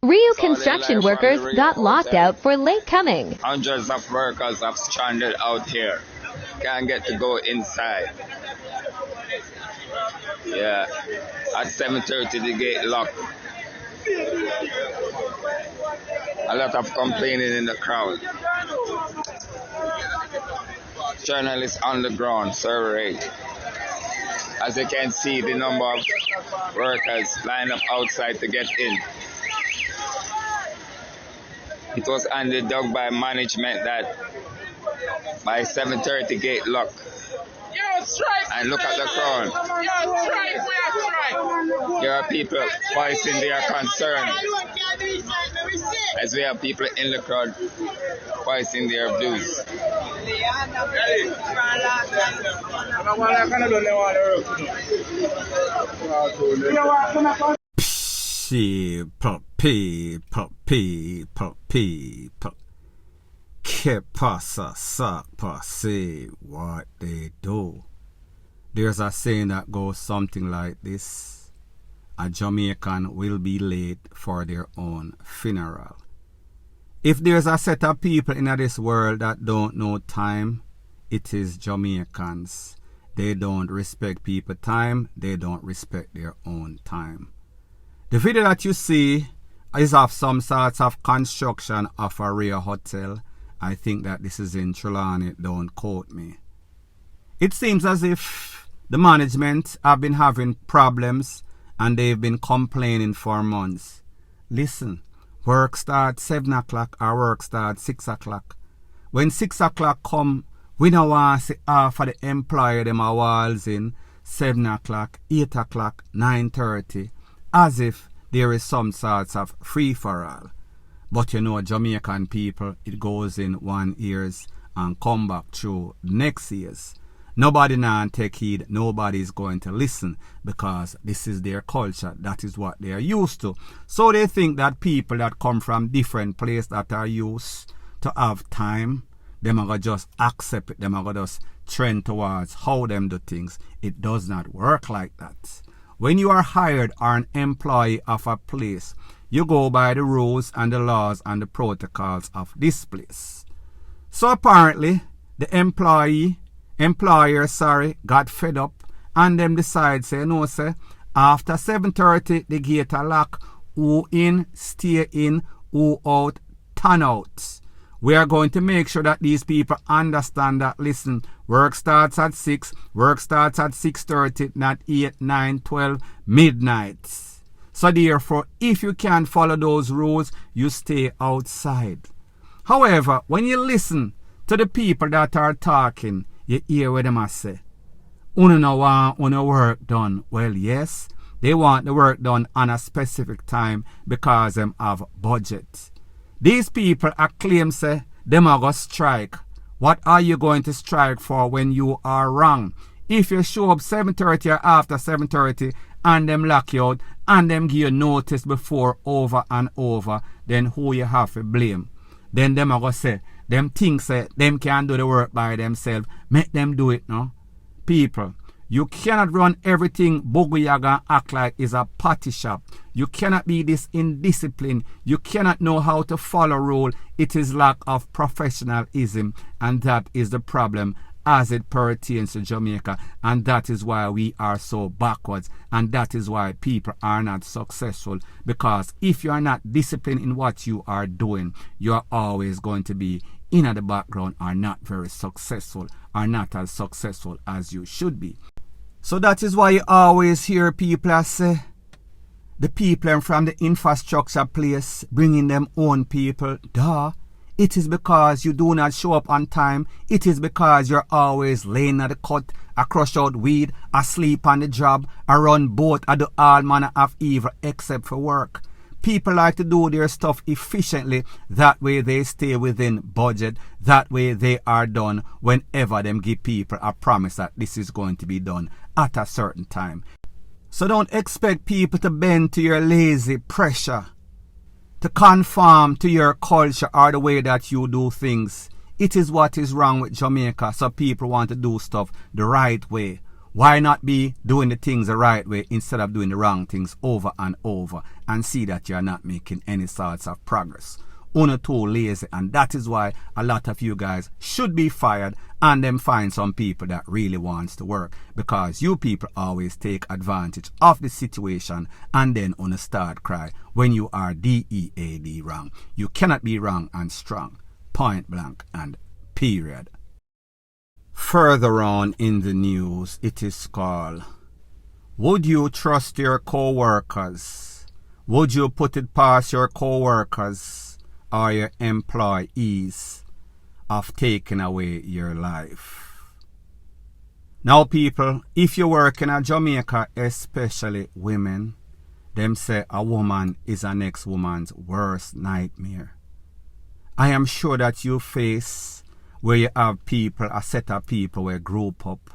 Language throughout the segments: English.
RIU construction workers got locked out for late coming. Hundreds of workers have stranded out here. Can't get to go inside. Yeah, at 7:30 the gate locked. A lot of complaining in the crowd. Journalists on the ground surveyed. As you can see, the number of workers line up outside to get in. It was underdog by management that by 7:30 gate lock. And look at the crowd. There are people voicing their concern. As we have people in the crowd voicing their views. Que pasa, sakpa, say what they do. There's a saying that goes something like this: a Jamaican will be late for their own funeral. If there's a set of people in this world that don't know time, it is Jamaicans. They don't respect people's time. They don't respect their own time. The video that you see is of some sorts of construction of a real hotel. I think that this is in Trelawney, don't quote me. It seems as if the management have been having problems and they've been complaining for months. Listen, work starts 7 o'clock or work starts 6 o'clock. When 6 o'clock come, we don't want to see half of the employer them a walls in 7 o'clock, 8 o'clock, 9:30, as if there is some sorts of free-for-all. But you know, Jamaican people, it goes in one ears and come back through next ears. Nobody now take heed, nobody is going to listen because this is their culture, that is what they are used to. So they think that people that come from different places that are used to have time, them are going to just accept it, them are going to just trend towards how them do things. It does not work like that. When you are hired or an employee of a place, you go by the rules and the laws and the protocols of this place. So apparently, the employer got fed up and them decide, say, no, say, after 7:30, the gate are locked. Who in, stay in, who out, turn out. We are going to make sure that these people understand that, listen, work starts at 6, work starts at 6:30, not 8, 9, 12, midnight. So therefore, if you can't follow those rules, you stay outside. However, when you listen to the people that are talking, you hear what them say. Uno no want uno work done. Well, yes, they want the work done on a specific time because them have budget. These people claim say them are going to strike. What are you going to strike for when you are wrong? If you show up 7:30 or after 7:30 and them lock you out and them give you notice before over and over, then who you have to blame? Then them are going to say, them think say them can do the work by themselves. Make them do it, no? People, you cannot run everything Bogoyaga act like is a party shop. You cannot be this indiscipline. You cannot know how to follow rule. It is lack of professionalism, and that is the problem as it pertains to Jamaica, and that is why we are so backwards, and that is why people are not successful, because if you are not disciplined in what you are doing, you are always going to be in the background or not very successful, or not as successful as you should be. So that is why you always hear people say, the people from the infrastructure place bringing them own people. Duh. It is because you do not show up on time. It is because you're always laying at the cut, a crush out weed, asleep on the job, a run boat, a do all manner of evil except for work. People like to do their stuff efficiently. That way they stay within budget. That way they are done whenever them give people a promise that this is going to be done at a certain time. So don't expect people to bend to your lazy pressure, to conform to your culture or the way that you do things. It is what is wrong with Jamaica, so people want to do stuff the right way. Why not be doing the things the right way instead of doing the wrong things over and over and see that you're not making any sorts of progress? Uno too lazy, and that is why a lot of you guys should be fired and then find some people that really wants to work, because you people always take advantage of the situation and then uno start cry when you are DEAD wrong. You cannot be wrong and strong. Point blank and period. Further on in the news, it is called, would you trust your co-workers? Would you put it past your co-workers or your employees of taking away your life? Now people, if you work in Jamaica, especially women, them say a woman is a next woman's worst nightmare. I am sure that you face where you have people, a set of people where group up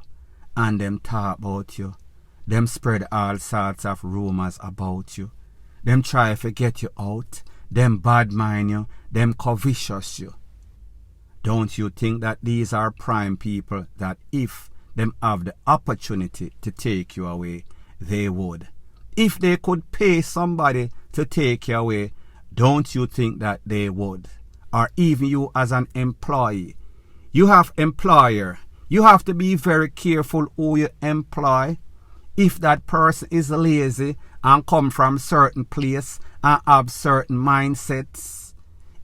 and them talk about you. Them spread all sorts of rumors about you. Them try to get you out. Them bad mind you. Them covetous you. Don't you think that these are prime people that if them have the opportunity to take you away, they would? If they could pay somebody to take you away, don't you think that they would? Or even you as an employee. You have employer. You have to be very careful who you employ. If that person is lazy and come from certain place and have certain mindsets,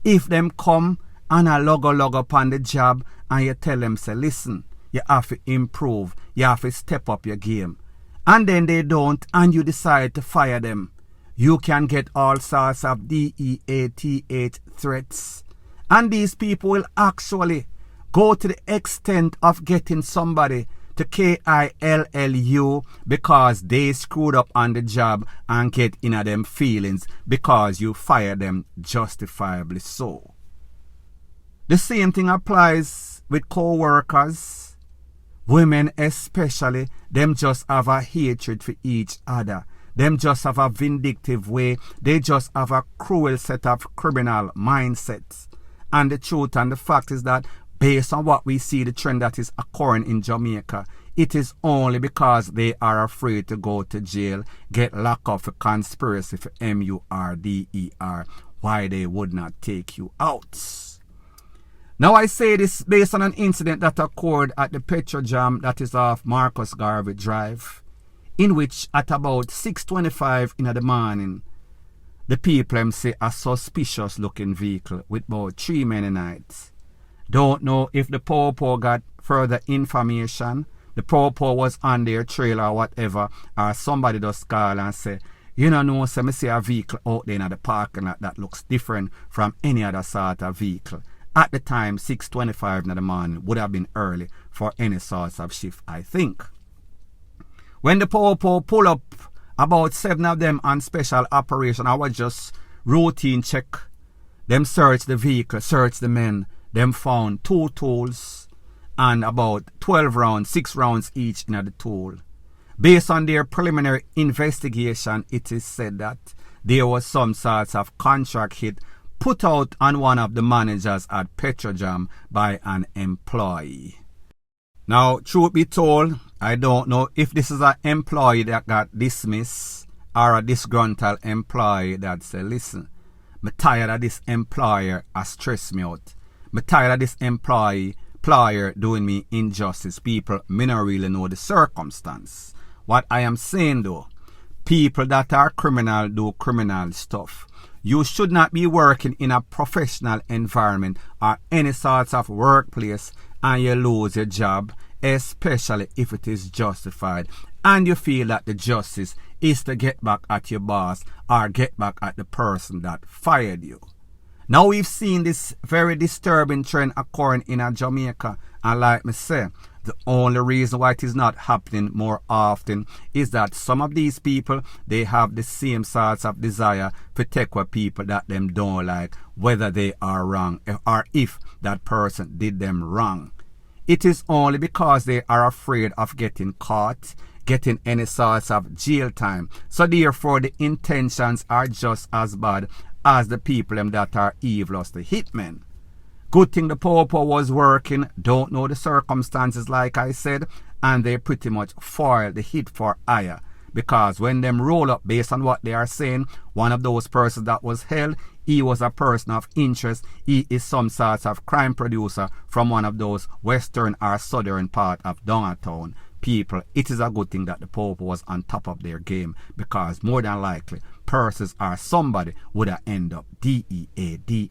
if them come and a log up on the job and you tell them, say, listen, you have to improve, you have to step up your game, and then they don't and you decide to fire them, you can get all sorts of DEATH threats. And these people will actually go to the extent of getting somebody to KILLU because they screwed up on the job and get in them feelings because you fire them justifiably so. The same thing applies with co-workers. Women especially, them just have a hatred for each other. Them just have a vindictive way. They just have a cruel set of criminal mindsets. And the truth and the fact is that based on what we see, the trend that is occurring in Jamaica, it is only because they are afraid to go to jail, get locked up for conspiracy for MVRD3R, why they would not take you out. Now I say this based on an incident that occurred at the petrol jam that is off Marcus Garvey Drive, in which at about 6:25 in the morning, the people say a suspicious looking vehicle with about 3 men in it. Don't know if the Popo got further information. The Popo was on their trail or whatever, or somebody just call and say, you know, so me see a vehicle out there in the parking lot that looks different from any other sort of vehicle. At the time, 6:25 in the morning would have been early for any sort of shift, I think. When the Popo pull up, about 7 of them on special operation, I was just routine check. Them search the vehicle, search the men. Them found 2 tools and about 12 rounds, 6 rounds each in the tool. Based on their preliminary investigation, it is said that there was some sorts of contract hit put out on one of the managers at Petrojam by an employee. Now, truth be told, I don't know if this is an employee that got dismissed or a disgruntled employee that said, listen, I'm tired of this employer has stressed me out. I'm tired of this employer doing me injustice. People may not really know the circumstance. What I am saying though, people that are criminal do criminal stuff. You should not be working in a professional environment or any sorts of workplace and you lose your job, especially if it is justified and you feel that the justice is to get back at your boss or get back at the person that fired you. Now we've seen this very disturbing trend occurring in Jamaica, and like me say, the only reason why it is not happening more often is that some of these people, they have the same sorts of desire to take with people that them don't like, whether they are wrong or if that person did them wrong. It is only because they are afraid of getting caught, getting any sorts of jail time. So therefore the intentions are just as bad as the people that are evil as the hitmen. Good thing the Popo was working, don't know the circumstances like I said, and they pretty much foil the hit for hire. Because when them roll up based on what they are saying, one of those persons that was held, he was a person of interest. He is some sort of crime producer from one of those western or southern part of downtown. People, it is a good thing that the Pope was on top of their game, because more than likely, persons or somebody would have ended up DEADING.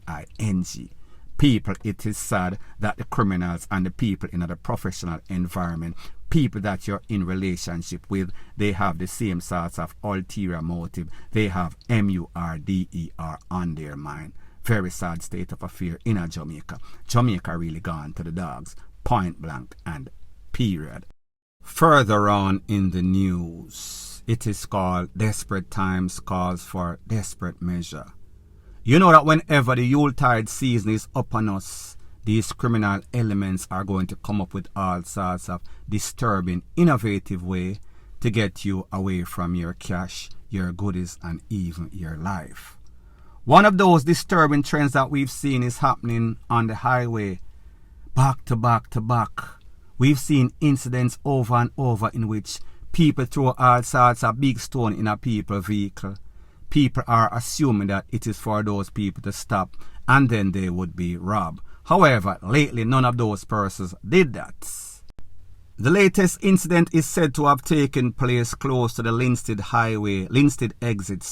People, it is sad that the criminals and the people in the professional environment, people that you're in relationship with, they have the same sorts of ulterior motive. They have MURDER on their mind. Very sad state of affair in Jamaica. Jamaica really gone to the dogs. Point blank and period. Further on in the news, it is called Desperate Times Calls for Desperate Measure. You know that whenever the Yuletide season is upon us, these criminal elements are going to come up with all sorts of disturbing, innovative way to get you away from your cash, your goodies, and even your life. One of those disturbing trends that we've seen is happening on the highway, back to back to back. We've seen incidents over and over in which people throw all sorts of big stone in a people's vehicle. People are assuming that it is for those people to stop and then they would be robbed. However, lately none of those persons did that. The latest incident is said to have taken place close to the Linstead exit.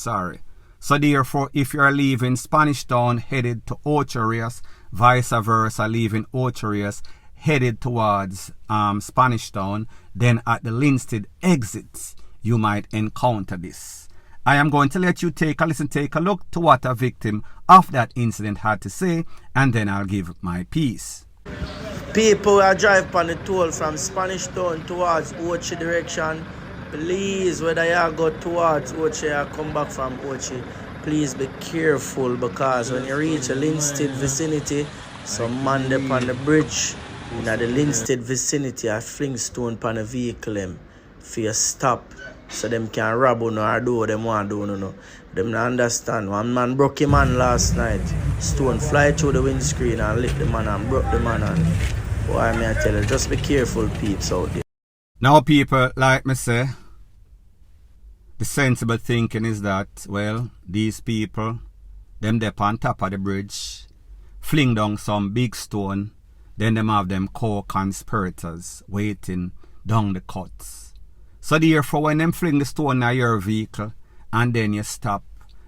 So therefore, if you are leaving Spanish Town headed to Ocho Rios, vice versa, leaving Ocho Rios headed towards Spanish Town, then at the Linstead exit, you might encounter this. I am going to let you take a listen, take a look to what a victim of that incident had to say, and then I'll give my piece. People who drive on the toll from Spanish Town towards Ochi direction, please, whether you go towards Ochi or come back from Ochi, please be careful, because when you reach the Linstead vicinity, some man up on the bridge in the Linstead vicinity, I fling stone on the vehicle for you stop. So them can rob you or do what them want to do. No. Them don't understand. One man broke him man last night. Stone fly through the windscreen and lick the man and broke the man. And boy, may I tell you, just be careful, peeps out there. Now, people, like me say, the sensible thinking is that, well, these people, them dep on top of the bridge, fling down some big stone, then them have them co-conspirators waiting down the cuts. So therefore, when them fling the stone at your vehicle and then you stop,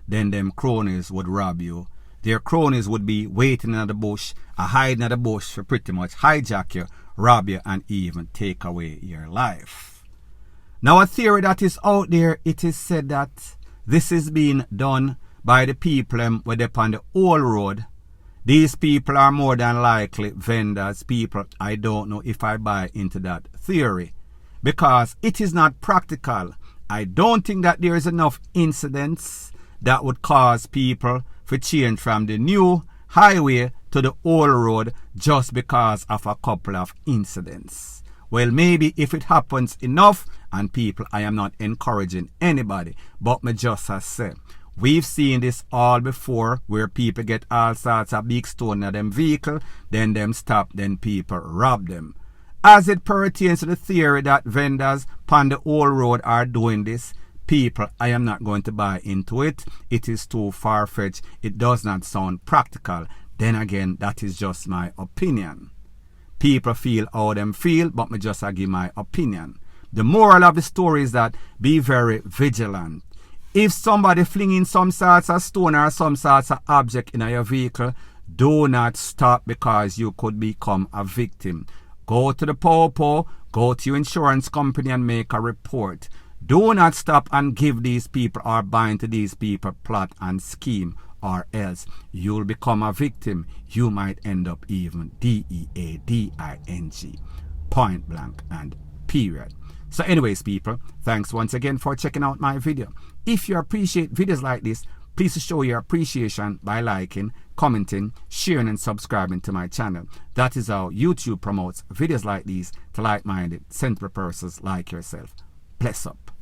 then them cronies would rob you. Their cronies would be waiting in the bush, hiding in the bush for pretty much hijack you, rob you, and even take away your life. Now, a theory that is out there, it is said that this is being done by the people with upon the old road. These people are more than likely vendors, people. I don't know if I buy into that theory, because it is not practical. I don't think that there is enough incidents that would cause people to change from the new highway to the old road just because of a couple of incidents. Well, maybe if it happens enough, and people, I am not encouraging anybody, but me just as said, we've seen this all before, where people get all sorts of big stone in them vehicle, then them stop, then people rob them. As it pertains to the theory that vendors on the old road are doing this, people, I am not going to buy into it. It is too far-fetched. It does not sound practical. Then again, that is just my opinion. People feel how them feel, but me just give my opinion. The moral of the story is that be very vigilant. If somebody flinging some sorts of stone or some sorts of object in your vehicle, do not stop, because you could become a victim. Go to the POPO, go to your insurance company and make a report. Do not stop and give these people or buy into these people plot and scheme, or else you'll become a victim. You might end up even DEADING. Point blank and period. So anyways, people, thanks once again for checking out my video. If you appreciate videos like this, please show your appreciation by liking, commenting, sharing, and subscribing to my channel. That is how YouTube promotes videos like these to like-minded, sensible persons like yourself. Bless up.